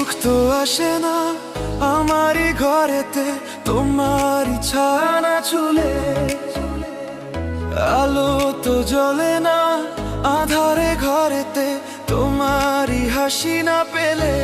সুখ তো আসে না আমারই ঘরেতে, তোমারই ছানা ছুলে। আলো তো জ্বলে না আধারে ঘরেতে, তোমারই হাসি না পেলে।